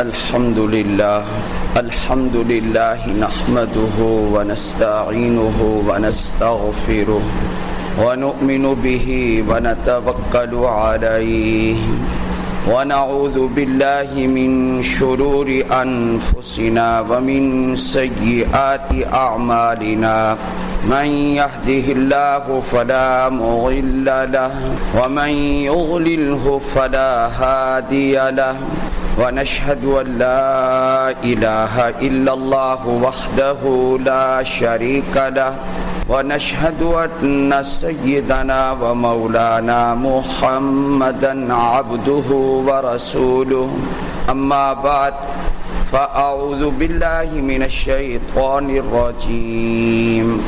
الحمد لله نحمده ونستعينه ونستغفره ونؤمن به ونتوكل عليه ونعوذ بالله من شرور أنفسنا ومن سيئات أعمالنا من يهده الله فلا مضل له ومن يضلله فلا هادي له ونشهد أن لا إله إلا الله وحده لا شريك له ونشهد أن سيدنا ومولانا محمدا عبده ورسوله أما بعد فأعوذ بالله من الشيطان الرجيم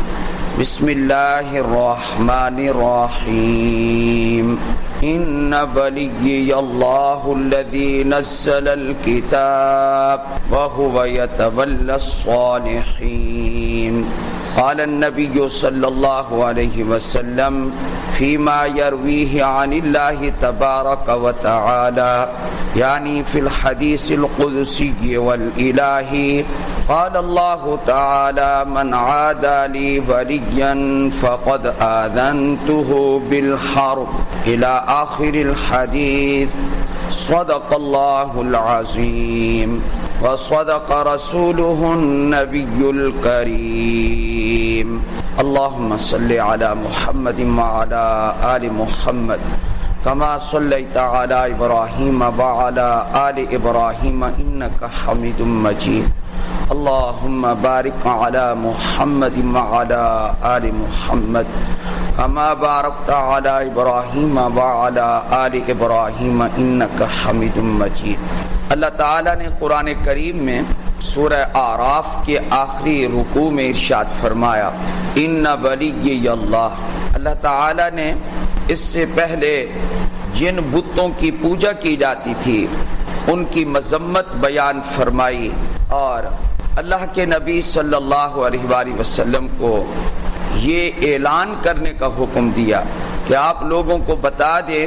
بسم الله الرحمن الرحيم إن وليي الله الذي نزل الكتاب وهو يتولى الصالحين قال النبي صلى الله عليه وسلم فيما يرويه عن الله تبارك وتعالى يعني في الحديث القدسي والإلهي قال الله تعالى من عادى لي وليا فقد آذنته بالحرب إلى آخر الحديث صدق الله العظيم وصدق رسوله النبي الكريم اللهم صل على محمد وعلى آل محمد كما صليت على إبراهيم وعلى آل إبراهيم إنك حميد مجيد اللهم بارك على محمد وعلى آل محمد كما باركت على إبراهيم وعلى آل إبراهيم إنك حميد مجيد. اللہ تعالیٰ نے قرآن کریم میں سورہ اعراف کے آخری رکوع میں ارشاد فرمایا ان ولی اللہ. اللہ تعالیٰ نے اس سے پہلے جن بتوں کی پوجا کی جاتی تھی ان کی مذمت بیان فرمائی اور اللہ کے نبی صلی اللہ علیہ وآلہ وسلم کو یہ اعلان کرنے کا حکم دیا کہ آپ لوگوں کو بتا دیں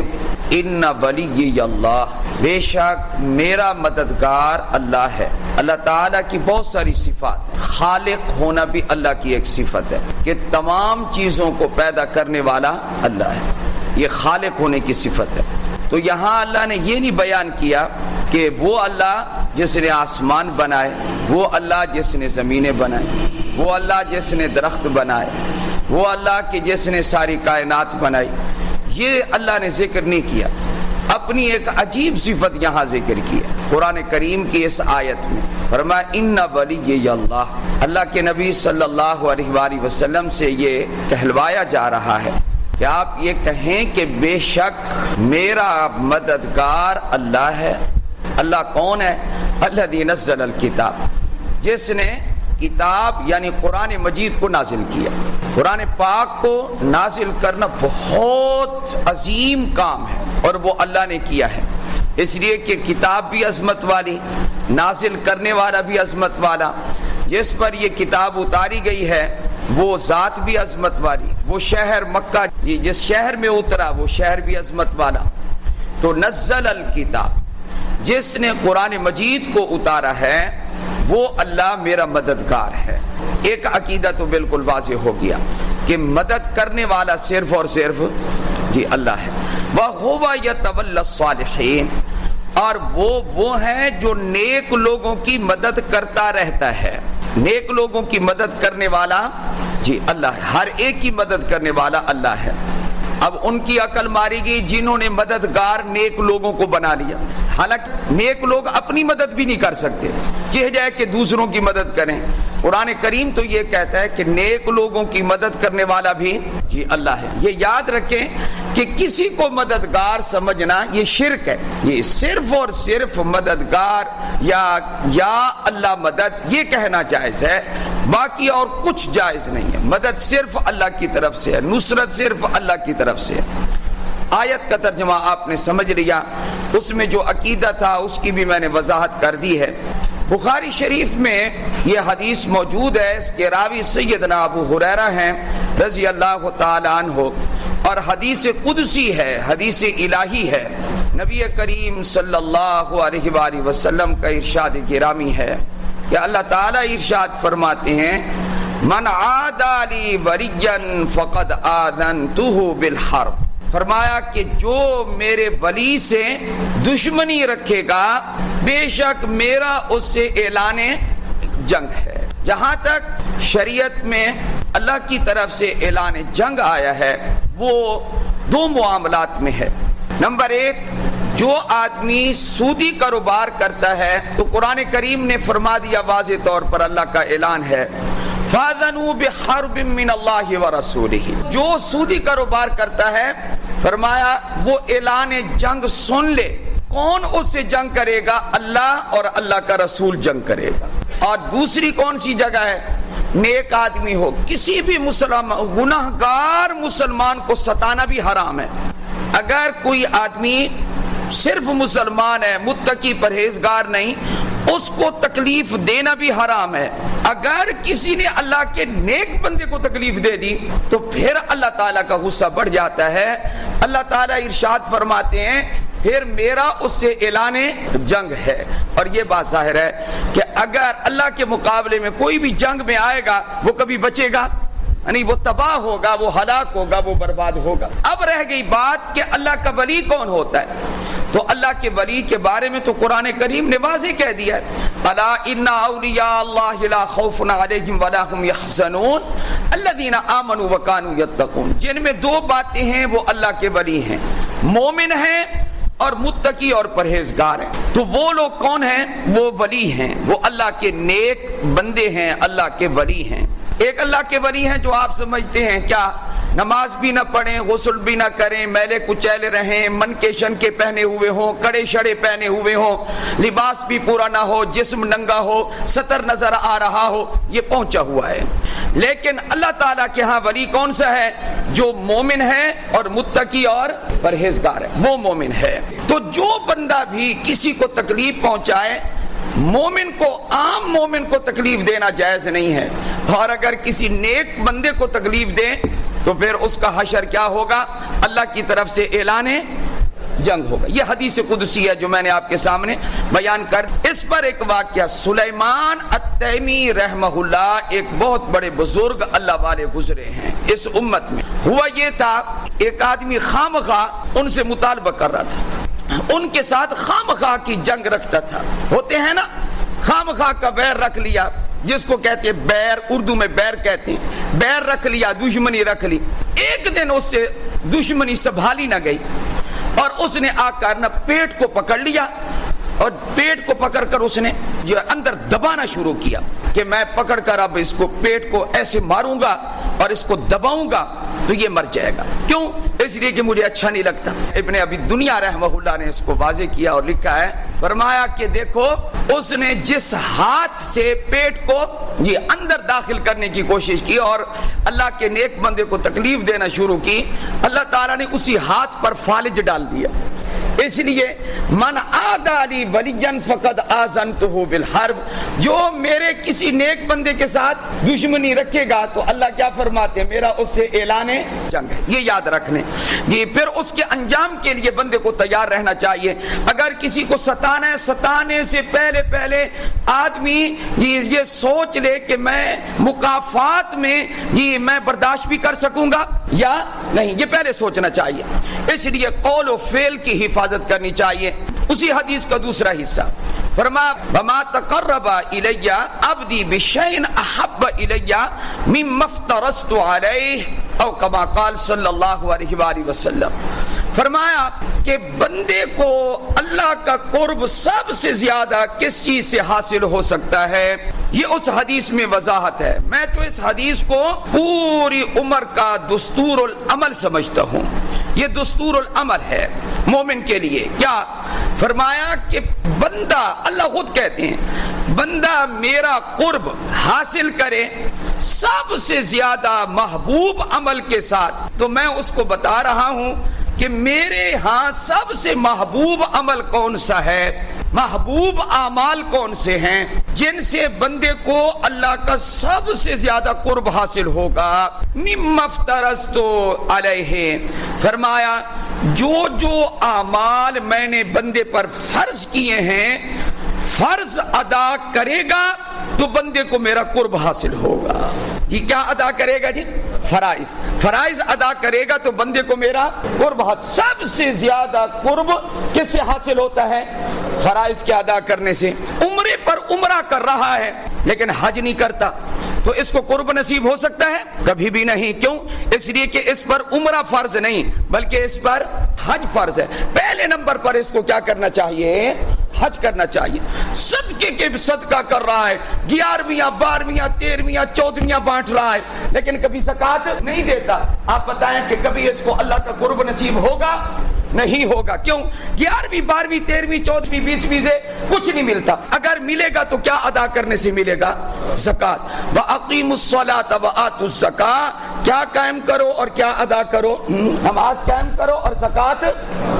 ان ولی اللہ، بے شک میرا مددگار اللہ ہے. اللہ تعالیٰ کی بہت ساری صفات ہیں. خالق ہونا بھی اللہ کی ایک صفت ہے کہ تمام چیزوں کو پیدا کرنے والا اللہ ہے. یہ خالق ہونے کی صفت ہے. تو یہاں اللہ نے یہ نہیں بیان کیا کہ وہ اللہ جس نے آسمان بنائے، وہ اللہ جس نے زمینیں بنائے، وہ اللہ جس نے درخت بنائے، وہ اللہ کہ جس نے ساری کائنات بنائی. یہ اللہ نے ذکر نہیں کیا. اپنی ایک عجیب صفت یہاں ذکر کی ہے قرآن کریم کی اس آیت میں. فرمایا ان ولی اللہ. اللہ کے نبی صلی اللہ علیہ وآلہ وسلم سے یہ کہلوایا جا رہا ہے کہ آپ یہ کہیں کہ بے شک میرا مددگار اللہ ہے. اللہ کون ہے؟ الذی نزل الکتاب، جس نے کتاب یعنی قرآن مجید کو نازل کیا. قرآن پاک کو نازل کرنا بہت عظیم کام ہے اور وہ اللہ نے کیا ہے. اس لیے کہ کتاب بھی عظمت والی، نازل کرنے والا بھی عظمت والا، جس پر یہ کتاب اتاری گئی ہے وہ ذات بھی عظمت والی، وہ شہر مکہ جس شہر میں اترا وہ شہر بھی عظمت والا. تو نزل الکتاب، جس نے قرآن مجید کو اتارا ہے وہ اللہ میرا مددگار ہے. ایک عقیدہ تو بالکل واضح ہو گیا کہ مدد کرنے والا صرف اور صرف اللہ ہے. وَهُوَ يَتَوَلَّى الصَّالِحِينَ، اور وہ ہیں جو نیک لوگوں کی مدد کرتا رہتا ہے. نیک لوگوں کی مدد کرنے والا اللہ ہے. ہر ایک کی مدد کرنے والا اللہ ہے. اب ان کی عقل ماری گئی جنہوں نے مددگار نیک لوگوں کو بنا لیا. حالانکہ نیک لوگ اپنی مدد بھی نہیں کر سکتے، چاہے جائے کہ دوسروں کی مدد کریں. قرآن کریم تو یہ کہتا ہے کہ نیک لوگوں کی مدد کرنے والا بھی اللہ ہے. یہ یاد رکھیں کہ کسی کو مددگار سمجھنا یہ شرک ہے. یہ صرف اور صرف مددگار یا اللہ مدد یہ کہنا جائز ہے، باقی اور کچھ جائز نہیں ہے. مدد صرف اللہ کی طرف سے ہے، نصرت صرف اللہ کی طرف سے ہے. آیت کا ترجمہ آپ نے سمجھ لیا. اس میں جو عقیدہ تھا اس کی بھی میں نے وضاحت کر دی ہے. بخاری شریف میں یہ حدیث موجود ہے. اس کے راوی سیدنا ابو ہریرہ ہیں رضی اللہ تعالی عنہ، اور حدیث قدسی ہے، حدیث الہی ہے. نبی کریم صلی اللہ علیہ وآلہ وسلم کا ارشاد گرامی ہے کہ اللہ تعالیٰ ارشاد فرماتے ہیں من عادى لي وليا فقد آذنته بالحرب، فرمایا کہ جو میرے ولی سے دشمنی رکھے گا بے شک میرا اس سے اعلان جنگ ہے۔ جہاں تک شریعت میں اللہ کی طرف سے اعلان جنگ آیا ہے وہ دو معاملات میں ہے۔ نمبر ایک، جو آدمی سودی کاروبار کرتا ہے تو قرآن کریم نے فرما دیا واضح طور پر، اللہ کا اعلان ہے فَأَذَنُوا بِحَرْبٍ مِّنَ اللَّهِ وَرَسُولِهِ، جو سودی کاروبار کرتا ہے فرمایا وہ اعلان جنگ سن لے۔ کون اس سے جنگ کرے گا؟ اللہ اور اللہ کا رسول جنگ کرے گا۔ اور دوسری کون سی جگہ ہے؟ نیک آدمی ہو، کسی بھی مسلمان گناہگار مسلمان کو ستانا بھی حرام ہے۔ اگر کوئی آدمی صرف مسلمان ہے، متقی پرہیزگار نہیں، اس کو تکلیف دینا بھی حرام ہے۔ اگر کسی نے اللہ کے نیک بندے کو تکلیف دے دی تو پھر اللہ تعالیٰ کا غصہ بڑھ جاتا ہے۔ اللہ تعالیٰ ارشاد فرماتے ہیں پھر میرا اس سے اعلان جنگ ہے۔ اور یہ بات ظاہر ہے کہ اگر اللہ کے مقابلے میں کوئی بھی جنگ میں آئے گا وہ کبھی بچے گا نہیں، وہ تباہ ہوگا، وہ ہلاک ہوگا، وہ برباد ہوگا۔ اب رہ گئی بات کہ اللہ کا ولی کون ہوتا ہے، تو اللہ کے ولی کے بارے میں تو قرآن کریم نے واضح کہہ دیا ہے الا ان اولیاء اللہ لا خوف علیہم ولا هم يحزنون الذین آمنوا وکانوا یتقون، جن میں دو باتیں ہیں وہ اللہ کے ولی ہیں، مومن ہیں اور متقی اور پرہیزگار ہیں۔ تو وہ لوگ کون ہیں؟ وہ ولی ہیں، وہ اللہ کے نیک بندے ہیں، اللہ کے ولی ہیں۔ ایک اللہ کے ولی ہیں جو آپ سمجھتے ہیں کیا نماز بھی نہ پڑھیں، غسل بھی نہ کریں، میلے کچیلے رہیں، من کے شن کے پہنے ہوئے ہوں، کڑے شڑے پہنے ہوئے ہوں، لباس بھی پورا نہ ہو، جسم ننگا ہو، ستر نظر آ رہا ہو، یہ پہنچا ہوا ہے۔ لیکن اللہ تعالیٰ کے ہاں ولی کون سا ہے؟ جو مومن ہے اور متقی اور پرہیزگار ہے، وہ مومن ہے۔ تو جو بندہ بھی کسی کو تکلیف پہنچائے، مومن کو، عام مومن کو تکلیف دینا جائز نہیں ہے، اور اگر کسی نیک بندے کو تکلیف دے تو پھر اس کا حشر کیا ہوگا؟ اللہ کی طرف سے اعلان جنگ ہوگا۔ یہ حدیث قدسی ہے جو میں نے آپ کے سامنے بیان کر۔ اس پر ایک واقعہ، سلیمان التیمی رحمہ اللہ ایک بہت بڑے بزرگ اللہ والے گزرے ہیں اس امت میں۔ ہوا یہ تھا ایک آدمی خواہ ان سے مطالبہ کر رہا تھا، ان کے ساتھ خواہ کی جنگ رکھتا تھا۔ ہوتے ہیں نا خواہ کا بیر رکھ لیا، جس کو کہتے ہیں بیر، اردو میں بیر کہتے ہیں، بیر رکھ لیا، دشمنی رکھ لی۔ ایک دن اس سے دشمنی سنبھالی نہ گئی اور اس نے آ کر نہ پیٹ کو پکڑ لیا، اور پیٹ کو پکڑ کر اس نے جو اندر دبانا شروع کیا کہ میں پکڑ کر اب اس کو پیٹ کو ایسے ماروں گا اور اس کو دباؤں گا تو یہ مر جائے گا۔ کیوں؟ اس لیے کہ مجھے اچھا نہیں لگتا۔ ابن ابی دنیا رحمہ اللہ نے اس کو واضح کیا اور لکھا ہے، فرمایا کہ دیکھو اس نے جس ہاتھ سے پیٹ کو یہ اندر داخل کرنے کی کوشش کی اور اللہ کے نیک بندے کو تکلیف دینا شروع کی، اللہ تعالیٰ نے اسی ہاتھ پر فالج ڈال دیا۔ اس لیے من عادى لي وليا فقد آذنته بالحرب، جو میرے کسی نیک بندے کے ساتھ دشمنی رکھے گا تو اللہ کیا فرماتے ہیں؟ میرا اس سے اعلان جنگ ہے۔ یہ یاد رکھ لیں جی۔ پھر اس کے انجام کے لیے بندے کو تیار رہنا چاہیے۔ اگر کسی کو ستانا ہے، ستانے سے پہلے آدمی جی یہ سوچ لے کہ میں مکافات میں جی میں برداشت بھی کر سکوں گا یا نہیں، یہ پہلے سوچنا چاہیے۔ اس لیے قول و فعل کی حفاظت کرنی چاہیے۔ اسی حدیث کا دوسرا حصہ فرمایا وما تقرب الی عبدی بشیء احب الی مما افترضت علیہ او کما قال صلی اللہ علیہ وآلہ وسلم، فرمایا کہ بندے کو اللہ کا قرب سب سے زیادہ کس چیز سے حاصل ہو سکتا ہے، یہ اس حدیث میں وضاحت ہے۔ میں تو اس حدیث کو پوری عمر کا دستور العمل سمجھتا ہوں۔ یہ دستور العمل ہے مومن کے لیے۔ کیا فرمایا کہ بندہ، اللہ خود کہتے ہیں بندہ میرا قرب حاصل کرے سب سے زیادہ محبوب عمل کے ساتھ، تو میں اس کو بتا رہا ہوں کہ میرے ہاں سب سے محبوب عمل کون سا ہے، محبوب اعمال کون سے ہیں جن سے بندے کو اللہ کا سب سے زیادہ قرب حاصل ہوگا۔ مما افترضت علیہ، فرمایا جو اعمال میں نے بندے پر فرض کیے ہیں فرض ادا کرے گا تو بندے کو میرا قرب حاصل ہوگا. جی کیا ادا کرے گا؟ جی فرائض ادا کرے گا تو بندے کو میرا قرب حاصل. سب سے زیادہ قرب کس سے حاصل ہوتا ہے؟ فرائض کے ادا کرنے سے. عمرے پر عمرہ کر رہا ہے لیکن حج نہیں کرتا تو اس کو قرب نصیب ہو سکتا ہے؟ کبھی بھی نہیں. کیوں؟ اس لیے کہ اس پر عمرہ فرض نہیں بلکہ اس پر حج فرض ہے. پہلے نمبر پر اس کو کیا کرنا چاہیے؟ حج کرنا چاہیے. صدقے کے صدقہ کر رہا ہے، 11ویں 12ویں 13ویں 14ویں بانٹ رہا ہے لیکن کبھی زکات نہیں دیتا. آپ بتائیں کہ کبھی اس کو اللہ کا قرب نصیب ہوگا؟ نہیں ہوگا. کیوں؟ 11ویں 12ویں 13ویں 14ویں 20ویں سے کچھ نہیں ملتا. اگر ملے گا تو کیا ادا کرنے سے ملے گا؟ زکات. وَأَقِيمُوا الصَّلَاةَ وَآتُوا الزَّكَاةَ. کیا قائم کرو اور کیا ادا کرو؟ نماز قائم کرو اور زکات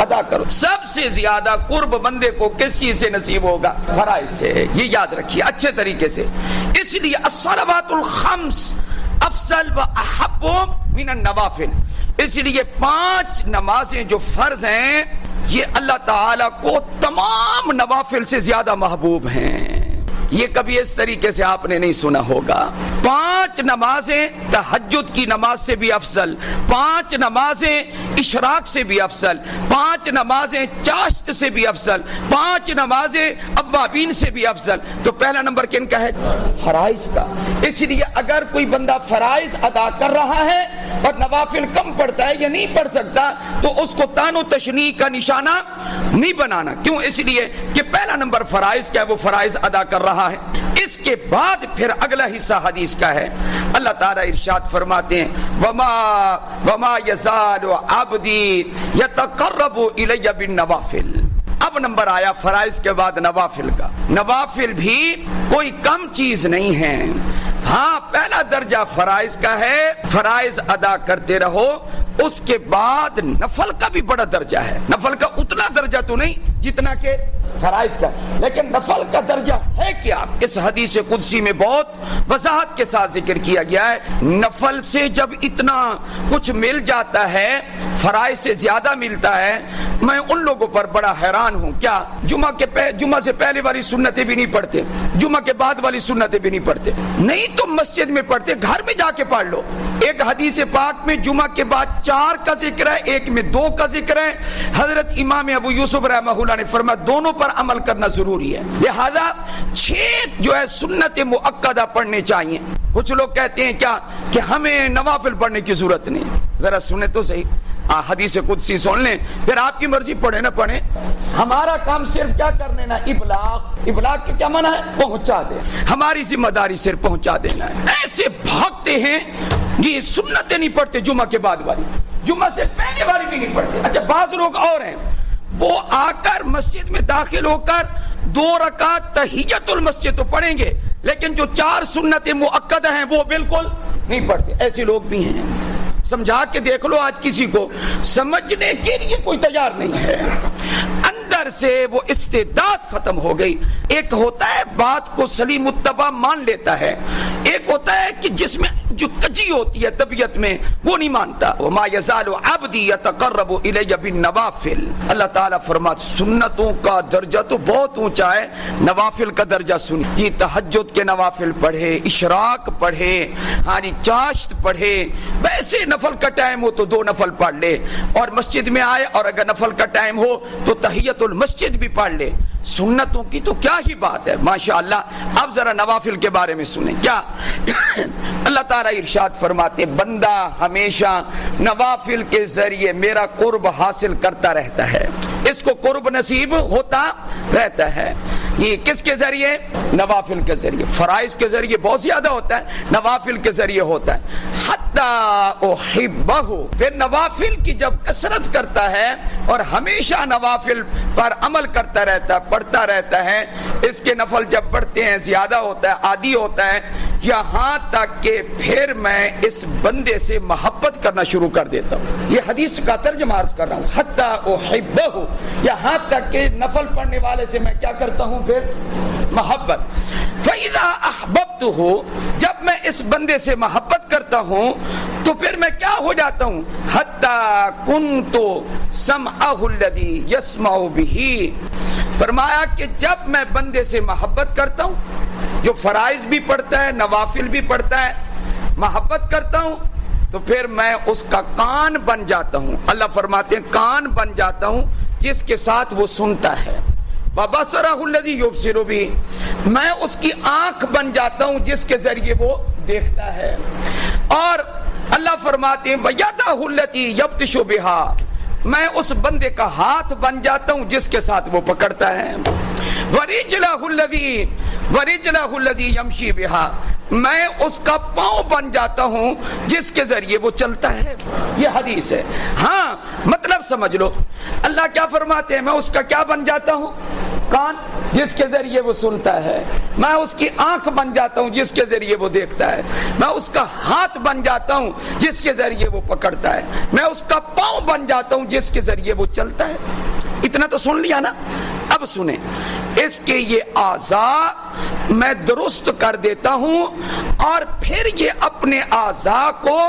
ادا کرو. سب سے زیادہ قرب بندے کو کس چیز سے نصیب ہوگا؟ فرائض سے. یہ یاد رکھیے اچھے طریقے سے. اس لیے الصلوات الخمس افضل و احب من النوافل. اس لیے 5 نمازیں جو فرض ہیں یہ اللہ تعالی کو تمام نوافل سے زیادہ محبوب ہیں. یہ کبھی اس طریقے سے آپ نے نہیں سنا ہوگا. 5 نمازیں تہجد کی نماز سے بھی افضل، 5 نمازیں اشراق سے بھی افضل، 5 نمازیں چاشت سے بھی افضل، 5 نمازیں اوابین سے بھی افضل. تو پہلا نمبر کن کا ہے؟ فرائض کا. اس لیے اگر کوئی بندہ فرائض ادا کر رہا ہے اور نوافل کم پڑھتا ہے یا نہیں پڑھ سکتا تو اس کو تان و تشنیع کا نشانہ نہیں بنانا. کیوں؟ اس لیے کہ پہلا نمبر فرائض کا ہے، وہ فرائض ادا کر رہا ہے. اس کے بعد پھر اگلا حصہ حدیث کا ہے. اللہ تعالیٰ ارشاد فرماتے ہیں وما يزال عبدی يتقرب الی بالنوافل. اب نمبر آیا فرائض کے بعد نوافل کا. نوافل بھی کوئی کم چیز نہیں ہے. ہاں پہلا درجہ فرائض کا ہے، فرائض ادا کرتے رہو. اس کے بعد نفل کا بھی بڑا درجہ ہے. نفل کا اتنا درجہ تو نہیں جتنا کہ فرائض کا، لیکن نفل کا درجہ ہے کیا؟ اس حدیث قدسی میں بہت وضاحت کے ساتھ ذکر کیا گیا ہے. نفل سے جب اتنا کچھ مل جاتا ہے، فرائض سے زیادہ ملتا ہے، میں ان لوگوں پر بڑا حیران ہوں. کیا جمعہ سے پہلے والی سنتیں بھی نہیں پڑھتے، جمعہ کے بعد والی سنتیں بھی نہیں پڑھتے؟ نہیں تو مسجد میں پڑھتے، گھر میں جا کے پڑھ لو. ایک حدیث پاک میں جمعہ کے بعد 4 کا ذکر ہے، ایک میں 2 کا ذکر ہے. حضرت امام ابو یوسف رحمہ اللہ نے فرمایا دونوں پر عمل کرنا ضروری ہے. لہذا 6 جو ہے سنت مؤکدہ پڑھنے چاہیے. کچھ لوگ کہتے ہیں کیا کہ ہمیں نوافل پڑھنے کی ضرورت نہیں. ذرا سنیں تو صحیح، حدیث قدسی سن لیں، پھر آپ کی مرضی پڑھے نہ پڑھیں. ہمارا کام صرف کیا کرنے نا، ابلاغ کے کیا معنی ہے؟ پہنچا دے. ہماری ذمہ داری صرف پہنچا دینا ہے. ایسے بھاگتے ہیں یہ سنتیں نہیں پڑھتے، جمعہ کے بعد والی، جمعہ سے پہلے والی بھی نہیں پڑھتے. اچھا بعض لوگ اور ہیں وہ آ کر مسجد میں داخل ہو کر 2 رکعت تحیت المسجد تو پڑھیں گے لیکن جو 4 سنت مؤکدہ ہیں وہ بالکل نہیں پڑھتے. ایسے لوگ بھی ہیں. سمجھا کے دیکھ لو، آج کسی کو سمجھنے کے لیے کوئی تیار نہیں ہے. اندر سے وہ استعداد ختم ہو گئی. ایک ہوتا ہے بات کو سلیم الطبع مان لیتا ہے، ایک ہوتا ہے کہ جس میں جو کجی ہوتی ہے طبیعت میں وہ نہیں مانتا. وما يزال عبدی يتقرب الی بالنوافل. اللہ تعالیٰ فرماتا سنتوں کا درجہ تو بہت اونچا ہے، نوافل کا درجہ سنیں. جی تہجد کے نوافل پڑھے، اشراق پڑھے، ہانی چاشت پڑھے. ویسے نفل کا ٹائم ہو تو 2 نفل پڑھ لے اور مسجد میں آئے، اور اگر نفل کا ٹائم ہو تو تحیت المسجد بھی پڑھ لے. سنتوں کی تو کیا ہی بات ہے ماشاءاللہ. اب ذرا نوافل کے بارے میں سنیں. کیا اللہ تعالیٰ ارشاد فرماتے بندہ ہمیشہ نوافل کے ذریعے میرا قرب حاصل کرتا رہتا ہے، اس کو قرب نصیب ہوتا رہتا ہے. یہ کس کے ذریعے؟ نوافل کے ذریعے. فرائض کے ذریعے بہت زیادہ ہوتا ہے، نوافل کے ذریعے ہوتا ہے. حتی احبہ. پھر نوافل کی جب کثرت کرتا ہے اور ہمیشہ نوافل پر عمل کرتا رہتا ہے، پڑھتا رہتا ہے، اس کے نفل جب بڑھتے ہیں زیادہ ہوتا ہے، عادی ہوتا ہے، یہاں تک کہ پھر میں اس بندے سے محبت کرنا شروع کر دیتا ہوں. یہ حدیث کا ترجمہ عرض کر رہا ہوں. حتی احبہ، یہاں تک کہ نفل پڑھنے والے سے میں کیا کرتا ہوں؟ پھر محبت. فَإِذَا أَحْبَبْتُهُ جب میں اس بندے سے محبت کرتا ہوں تو پھر میں کیا ہو جاتا ہوں حَتَّى كُنْتُ سَمْعَهُ الَّذِي يَسْمَعُ بِهِ فرمایا کہ جب میں بندے سے محبت کرتا ہوں جو فرائض بھی پڑھتا ہے نوافل بھی پڑھتا ہے محبت کرتا ہوں تو پھر میں اس کا کان بن جاتا ہوں. اللہ فرماتے ہیں کان بن جاتا ہوں جس کے ساتھ وہ سنتا ہے. وَبَصَرَهُ الَّذِي يُبْصِرُ بِهِ میں اس کی آنکھ بن جاتا ہوں جس کے ذریعے وہ دیکھتا ہے. اور اللہ فرماتے ہیں وَيَدَهُ الَّتِي يَبْطِشُ بِهَا میں اس بندے کا ہاتھ بن جاتا ہوں جس کے ساتھ وہ پکڑتا ہے. وَرِجْلَهُ الَّذِي يَمْشِي بِهَا میں اس کا پاؤں بن جاتا ہوں جس کے ذریعے وہ چلتا ہے. یہ حدیث ہے. ہاں مطلب سمجھ لو اللہ کیا فرماتے ہیں میں اس کا کیا بن جاتا ہوں کان جس کے ذریعے وہ سنتا ہے. میں اس کی آنکھ بن جاتا ہوں جس کے ذریعے وہ دیکھتا ہے. میں اس کا ہاتھ بن جاتا ہوں جس کے ذریعے وہ پکڑتا ہے. میں اس کا پاؤں بن جاتا ہوں جس کے ذریعے وہ چلتا ہے. اتنا تو سن لیا نا. اب سنیں اس کے یہ اعضاء میں درست کر دیتا ہوں اور پھر یہ اپنے اعضاء کو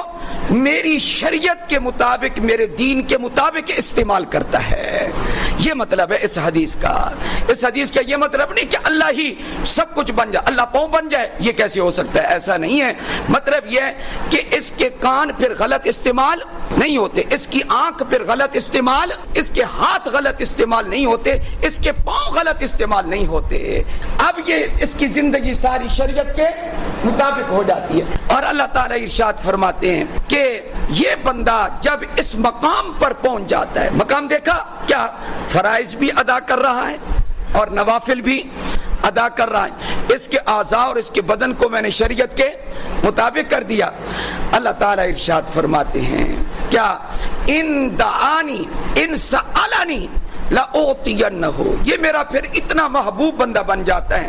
میری شریعت کے مطابق میرے دین کے مطابق استعمال کرتا ہے. یہ مطلب ہے اس حدیث کا. اس حدیث کا یہ مطلب نہیں کہ اللہ ہی سب کچھ بن جائے اللہ پاؤں بن جائے. یہ کیسے ہو سکتا ہے؟ ایسا نہیں ہے. مطلب یہ ہے کہ اس کے کان پھر غلط استعمال نہیں ہوتے, اس کی آنکھ پھر غلط استعمال, اس کے ہاتھ غلط استعمال نہیں ہوتے, اس کے پاؤں غلط استعمال نہیں ہوتے. اب یہ اس کی زندگی ساری شریعت کے مطابق ہو جاتی ہے. اور اللہ تعالیٰ ارشاد فرماتے ہیں کہ یہ بندہ جب اس مقام پر پہنچ جاتا ہے, مقام دیکھا کیا فرائض بھی ادا کر رہا ہے اور نوافل بھی ادا کر رہا ہے. اس کے اعضاء اور اس کے بدن کو میں نے شریعت کے مطابق کر دیا. اللہ تعالیٰ ارشاد فرماتے ہیں کیا ان دعانی ان سألنی لأعطینہ یہ میرا پھر اتنا محبوب بندہ بن جاتا ہے.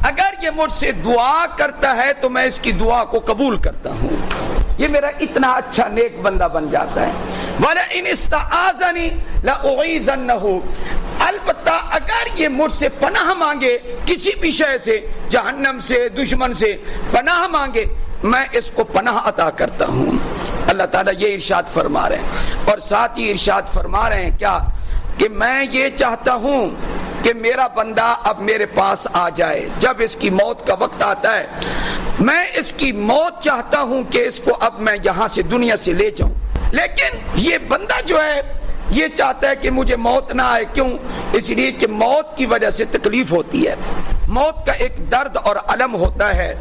اگر یہ مجھ سے دعا کرتا ہے تو میں اس کی دعا کو قبول کرتا ہوں. یہ میرا اتنا اچھا نیک بندہ بن جاتا ہے. وَلَئِنِ اسْتَعَاذَنِي لَأُعِيذَنَّهُ البتہ اگر یہ مجھ سے پناہ مانگے کسی بھی شے سے, جہنم سے, دشمن سے پناہ مانگے, میں اس کو پناہ عطا کرتا ہوں. اللہ تعالیٰ یہ ارشاد فرما رہے ہیں. اور ساتھ ہی ارشاد فرما رہے ہیں کیا کہ میں یہ چاہتا ہوں کہ میرا بندہ اب میرے پاس آ جائے. جب اس کی موت کا وقت آتا ہے میں اس کی موت چاہتا ہوں کہ اس کو اب میں یہاں سے دنیا سے لے جاؤں. لیکن یہ بندہ جو ہے یہ چاہتا ہے کہ مجھے موت نہ آئے. کیوں؟ اس لیے کہ موت کی وجہ سے تکلیف ہوتی ہے, موت کا ایک درد اور علم ہوتا ہے.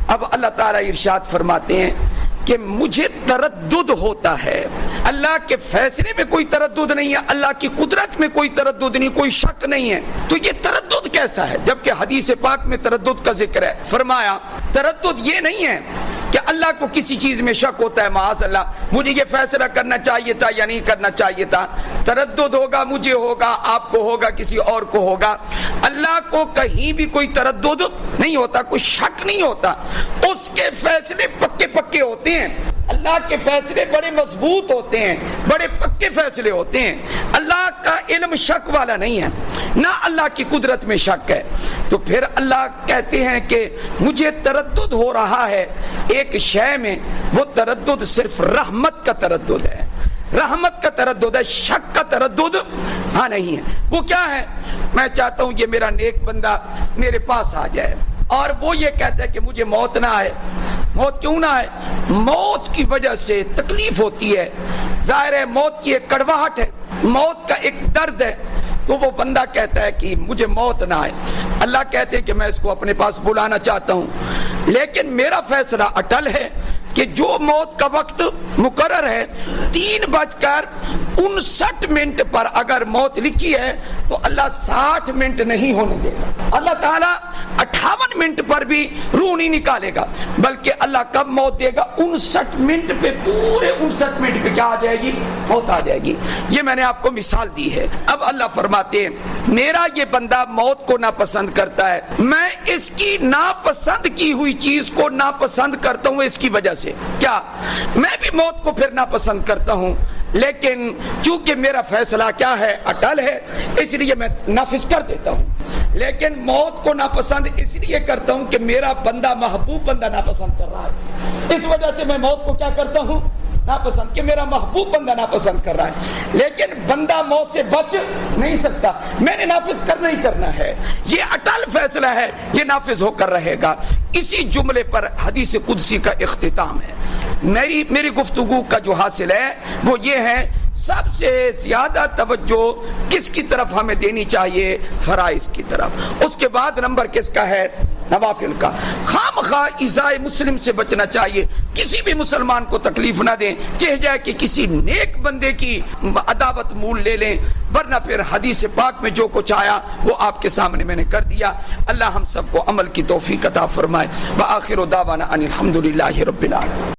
اب اللہ تعالیٰ ارشاد فرماتے ہیں کہ مجھے تردد ہوتا ہے. اللہ کے فیصلے میں کوئی تردد نہیں ہے, اللہ کی قدرت میں کوئی تردد نہیں, کوئی شک نہیں ہے. تو یہ تردد کیسا ہے جبکہ حدیث پاک میں تردد کا ذکر ہے. فرمایا تردد یہ نہیں ہے کہ اللہ کو کسی چیز میں شک ہوتا ہے, معاذ اللہ مجھے یہ فیصلہ کرنا چاہیے تھا یا نہیں کرنا چاہیے تھا. تردد ہوگا, مجھے ہوگا, آپ کو ہوگا, کسی اور کو ہوگا. اللہ کو کہیں بھی کوئی تردد نہیں ہوتا, کوئی شک نہیں ہوتا. اس کے فیصلے پکے پکے ہوتے ہیں. اللہ کے فیصلے بڑے مضبوط ہوتے ہیں, بڑے پکے فیصلے ہوتے ہیں. اللہ کا علم شک والا نہیں ہے, نہ اللہ کی قدرت میں شک ہے. تو پھر اللہ کہتے ہیں کہ مجھے تردد ہو رہا ہے ایک شے میں, وہ تردد صرف رحمت کا تردد ہے, رحمت کا تردد ہے, شک کا تردد ہاں نہیں ہے. وہ کیا ہے؟ میں چاہتا ہوں یہ میرا نیک بندہ میرے پاس آ جائے اور وہ یہ کہتا ہے کہ مجھے موت نہ آئے. موت کیوں نہ آئے؟ موت کی وجہ سے تکلیف ہوتی ہے. ظاہر ہے موت کی ایک کڑواہٹ ہے, موت کا ایک درد ہے. تو وہ بندہ کہتا ہے کہ مجھے موت نہ آئے. اللہ کہتے ہیں کہ میں اس کو اپنے پاس بلانا چاہتا ہوں, لیکن میرا فیصلہ اٹل ہے کہ جو موت کا وقت مقرر ہے 3:59 پر اگر موت لکھی ہے تو اللہ 60 منٹ نہیں ہونے دے گا. اللہ تعالیٰ 58 منٹ پر بھی روح نہیں نکالے گا, بلکہ اللہ کب موت دے گا؟ 59 منٹ پہ, پورے 59 منٹ پہ کیا آ جائے گی؟ موت آ جائے گی. یہ میں نے آپ کو مثال دی ہے. اب اللہ فرماتے ہیں میرا یہ بندہ موت کو ناپسند کرتا ہے, میں اس کی ناپسند کی ہوئی چیز کو ناپسند کرتا ہوں اس کی وجہ سے. کیا میں بھی موت کو پھر ناپسند کرتا ہوں, لیکن چونکہ میرا فیصلہ کیا ہے؟ اٹل ہے, اس لیے میں نافذ کر دیتا ہوں. لیکن موت کو ناپسند اس لیے کرتا ہوں کہ میرا بندہ محبوب بندہ ناپسند کر رہا ہے، اس وجہ سے میں موت کو کیا کرتا ہوں؟ ناپسند، کہ میرا محبوب بندہ ناپسند کر رہا ہے، لیکن بندہ موت سے بچ نہیں سکتا، میں نے نافذ کرنا ہی کرنا ہے، یہ اٹل فیصلہ ہے، یہ نافذ ہو کر رہے گا۔ اسی جملے پر حدیث قدسی کا اختتام ہے۔ میری گفتگو کا جو حاصل ہے وہ یہ ہے، سب سے زیادہ توجہ کس کی طرف ہمیں دینی چاہیے؟ فرائض کی طرف۔ اس کے بعد نمبر کس کا ہے؟ نوافل کا۔ خامخواہ ایذائے مسلم سے بچنا چاہیے، کسی بھی مسلمان کو تکلیف نہ دیں، چاہے جائے کہ کسی نیک بندے کی عداوت مول لے لیں، ورنہ پھر حدیث پاک میں جو کچھ آیا وہ آپ کے سامنے میں نے کر دیا۔ اللہ ہم سب کو عمل کی توفیق عطا فرمائے۔ وآخر دعوانا ان الحمدللہ رب العالمین۔